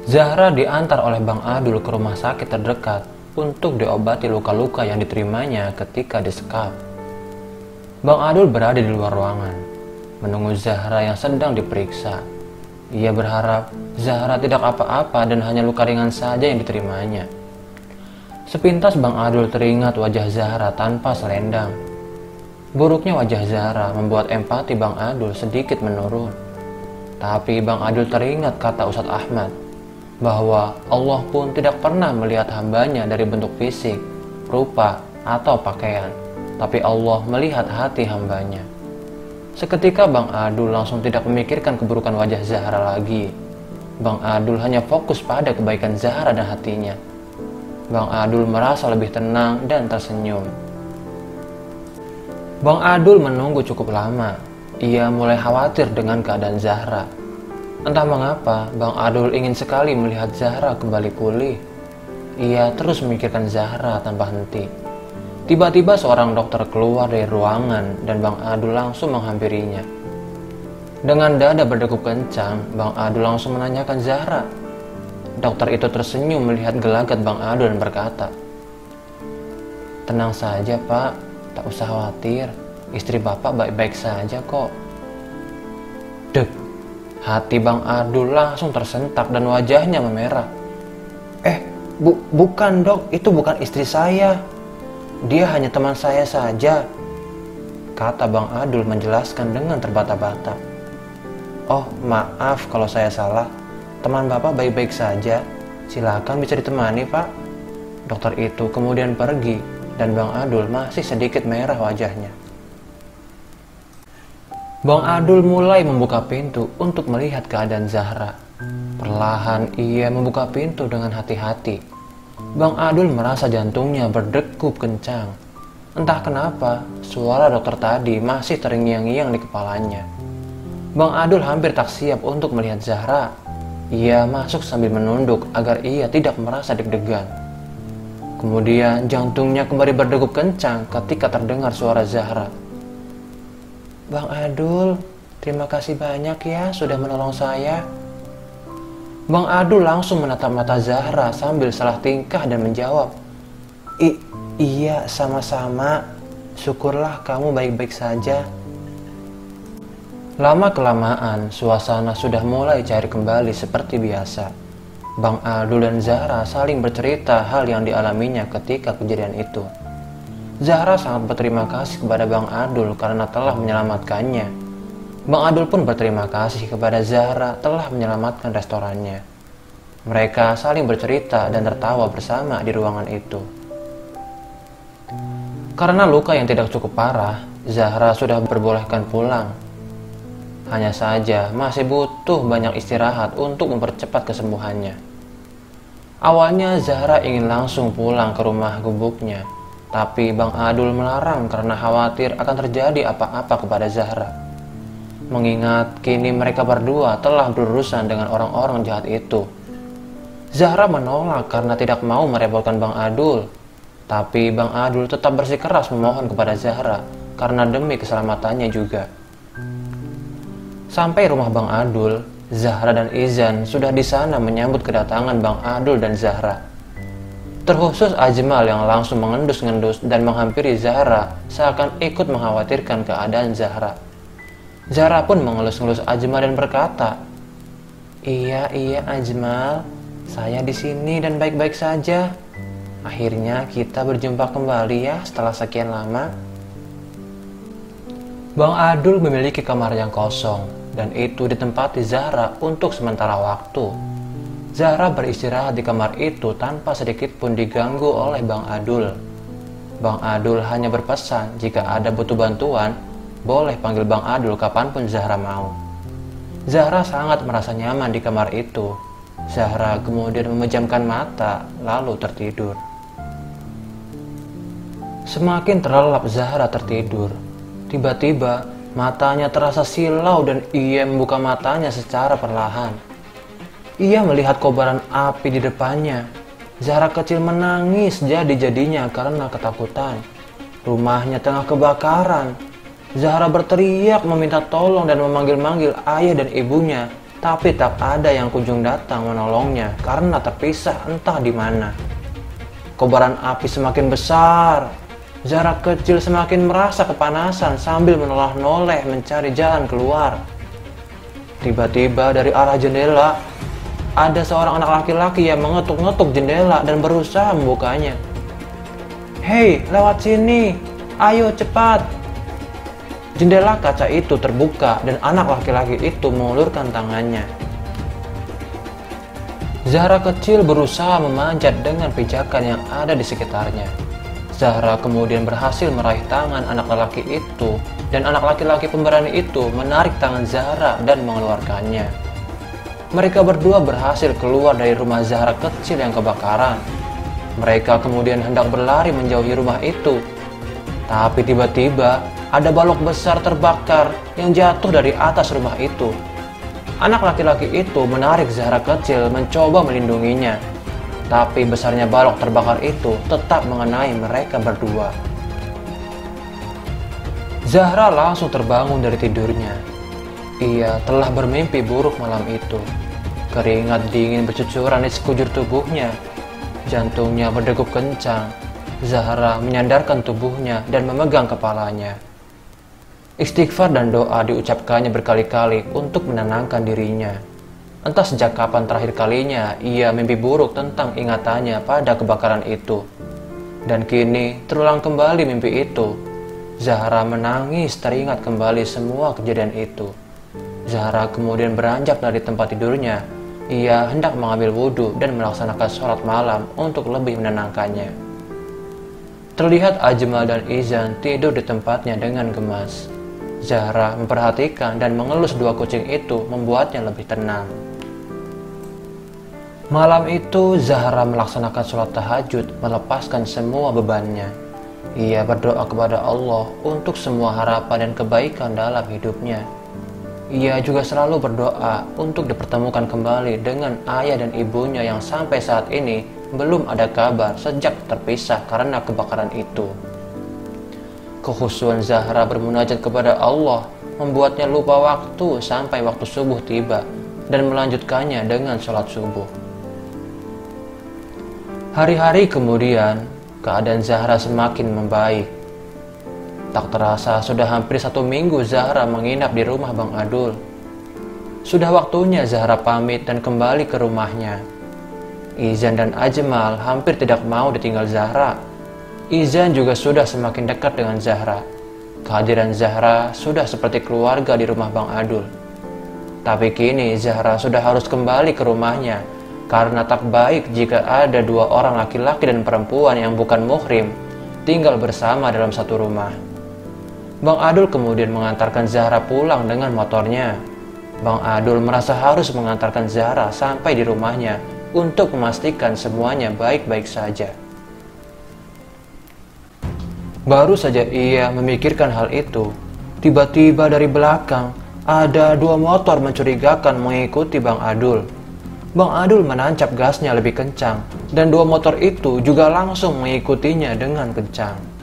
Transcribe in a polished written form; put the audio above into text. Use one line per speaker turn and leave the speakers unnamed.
Zahra diantar oleh Bang Adul ke rumah sakit terdekat untuk diobati luka-luka yang diterimanya ketika disekap. Bang Adul berada di luar ruangan, menunggu Zahra yang sedang diperiksa. Ia berharap Zahra tidak apa-apa dan hanya luka ringan saja yang diterimanya. Sepintas Bang Adul teringat wajah Zahra tanpa selendang. Buruknya wajah Zahra membuat empati Bang Adul sedikit menurun. Tapi Bang Adul teringat kata Ustadz Ahmad, bahwa Allah pun tidak pernah melihat hambanya dari bentuk fisik, rupa, atau pakaian, tapi Allah melihat hati hambanya. Seketika Bang Adul langsung tidak memikirkan keburukan wajah Zahra lagi. Bang Adul hanya fokus pada kebaikan Zahra dan hatinya. Bang Adul merasa lebih tenang dan tersenyum. Bang Adul menunggu cukup lama. Ia mulai khawatir dengan keadaan Zahra. Entah mengapa, Bang Adul ingin sekali melihat Zahra kembali pulih. Ia terus memikirkan Zahra tanpa henti. Tiba-tiba seorang dokter keluar dari ruangan dan Bang Adul langsung menghampirinya. Dengan dada berdegup kencang, Bang Adul langsung menanyakan Zahra. Dokter itu tersenyum melihat gelagat Bang Adul dan berkata, "Tenang saja Pak, tak usah khawatir. Istri Bapak baik-baik saja kok." Dek. Hati Bang Adul langsung tersentak dan wajahnya memerah. Bukan dok, itu bukan istri saya. Dia hanya teman saya saja," kata Bang Adul menjelaskan dengan terbata-bata. "Oh, maaf kalau saya salah. Teman Bapak baik-baik saja. Silakan bisa ditemani, Pak." Dokter itu kemudian pergi dan Bang Adul masih sedikit merah wajahnya. Bang Adul mulai membuka pintu untuk melihat keadaan Zahra. Perlahan ia membuka pintu dengan hati-hati. Bang Adul merasa jantungnya berdegup kencang. Entah kenapa, suara dokter tadi masih terngiang-ngiang di kepalanya. Bang Adul hampir tak siap untuk melihat Zahra. Ia masuk sambil menunduk agar ia tidak merasa deg-degan. Kemudian jantungnya kembali berdegup kencang ketika terdengar suara Zahra. "Bang Adul, terima kasih banyak ya sudah menolong saya." Bang Adul langsung menatap mata Zahra sambil salah tingkah dan menjawab, Iya, sama-sama. Syukurlah kamu baik-baik saja." Lama-kelamaan, suasana sudah mulai cair kembali seperti biasa. Bang Adul dan Zahra saling bercerita hal yang dialaminya ketika kejadian itu. Zahra sangat berterima kasih kepada Bang Adul karena telah menyelamatkannya. Bang Adul pun berterima kasih kepada Zahra telah menyelamatkan restorannya. Mereka saling bercerita dan tertawa bersama di ruangan itu. Karena luka yang tidak cukup parah, Zahra sudah diperbolehkan pulang. Hanya saja masih butuh banyak istirahat untuk mempercepat kesembuhannya. Awalnya Zahra ingin langsung pulang ke rumah gubuknya, tapi Bang Adul melarang karena khawatir akan terjadi apa-apa kepada Zahra. Mengingat kini mereka berdua telah berurusan dengan orang-orang jahat itu. Zahra menolak karena tidak mau merepotkan Bang Adul. Tapi Bang Adul tetap bersikeras memohon kepada Zahra karena demi keselamatannya juga. Sampai rumah Bang Adul, Zahra dan Izan sudah di sana menyambut kedatangan Bang Adul dan Zahra. Terkhusus Ajmal yang langsung mengendus-ngendus dan menghampiri Zahra seakan ikut mengkhawatirkan keadaan Zahra. Zahra pun mengelus-ngelus Ajmal dan berkata, Iya Ajmal, saya di sini dan baik-baik saja. Akhirnya kita berjumpa kembali ya setelah sekian lama." Bang Adul memiliki kamar yang kosong dan itu ditempati Zahra untuk sementara waktu. Zahra beristirahat di kamar itu tanpa sedikit pun diganggu oleh Bang Adul. Bang Adul hanya berpesan jika ada butuh bantuan, boleh panggil Bang Adul kapanpun Zahra mau. Zahra sangat merasa nyaman di kamar itu. Zahra kemudian memejamkan mata lalu tertidur. Semakin terlelap Zahra tertidur. Tiba-tiba matanya terasa silau dan ia membuka matanya secara perlahan. Ia melihat kobaran api di depannya. Zahra kecil menangis jadi-jadinya karena ketakutan. Rumahnya tengah kebakaran. Zahra berteriak meminta tolong dan memanggil-manggil ayah dan ibunya, tapi tak ada yang kunjung datang menolongnya karena terpisah entah di mana. Kobaran api semakin besar. Zahra kecil semakin merasa kepanasan sambil menoleh-noleh mencari jalan keluar. Tiba-tiba dari arah jendela, ada seorang anak laki-laki yang mengetuk-ngetuk jendela dan berusaha membukanya. "Hei, lewat sini, ayo cepat." Jendela kaca itu terbuka dan anak laki-laki itu mengulurkan tangannya. Zahra kecil berusaha memanjat dengan pijakan yang ada di sekitarnya. Zahra kemudian berhasil meraih tangan anak laki-laki itu, dan anak laki-laki pemberani itu menarik tangan Zahra dan mengeluarkannya. Mereka berdua berhasil keluar dari rumah Zahra kecil yang kebakaran. Mereka kemudian hendak berlari menjauhi rumah itu. Tapi tiba-tiba ada balok besar terbakar yang jatuh dari atas rumah itu. Anak laki-laki itu menarik Zahra kecil mencoba melindunginya. Tapi besarnya balok terbakar itu tetap mengenai mereka berdua. Zahra langsung terbangun dari tidurnya. Ia telah bermimpi buruk malam itu. Keringat dingin bercucuran di sekujur tubuhnya. Jantungnya berdegup kencang. Zahra menyandarkan tubuhnya dan memegang kepalanya. Istighfar dan doa diucapkannya berkali-kali untuk menenangkan dirinya. Entah sejak kapan terakhir kalinya ia mimpi buruk tentang ingatannya pada kebakaran itu. Dan kini terulang kembali mimpi itu. Zahra menangis teringat kembali semua kejadian itu. Zahra kemudian beranjak dari tempat tidurnya. Ia hendak mengambil wudhu dan melaksanakan sholat malam untuk lebih menenangkannya. Terlihat Ajmal dan Izan tidur di tempatnya dengan gemas. Zahra memperhatikan dan mengelus dua kucing itu membuatnya lebih tenang. Malam itu Zahra melaksanakan sholat tahajud melepaskan semua bebannya. Ia berdoa kepada Allah untuk semua harapan dan kebaikan dalam hidupnya. Ia juga selalu berdoa untuk dipertemukan kembali dengan ayah dan ibunya yang sampai saat ini belum ada kabar sejak terpisah karena kebakaran itu. Kekhusyuan Zahra bermunajat kepada Allah membuatnya lupa waktu sampai waktu subuh tiba dan melanjutkannya dengan sholat subuh. Hari-hari kemudian, keadaan Zahra semakin membaik. Tak terasa sudah hampir 1 minggu Zahra menginap di rumah Bang Adul. Sudah waktunya Zahra pamit dan kembali ke rumahnya. Izan dan Ajmal hampir tidak mau ditinggal Zahra. Izan juga sudah semakin dekat dengan Zahra. Kehadiran Zahra sudah seperti keluarga di rumah Bang Adul. Tapi kini Zahra sudah harus kembali ke rumahnya karena tak baik jika ada 2 orang laki-laki dan perempuan yang bukan muhrim tinggal bersama dalam satu rumah. Bang Adul kemudian mengantarkan Zahra pulang dengan motornya. Bang Adul merasa harus mengantarkan Zahra sampai di rumahnya untuk memastikan semuanya baik-baik saja. Baru saja ia memikirkan hal itu, tiba-tiba dari belakang ada 2 motor mencurigakan mengikuti Bang Adul. Bang Adul menancap gasnya lebih kencang dan 2 motor itu juga langsung mengikutinya dengan kencang.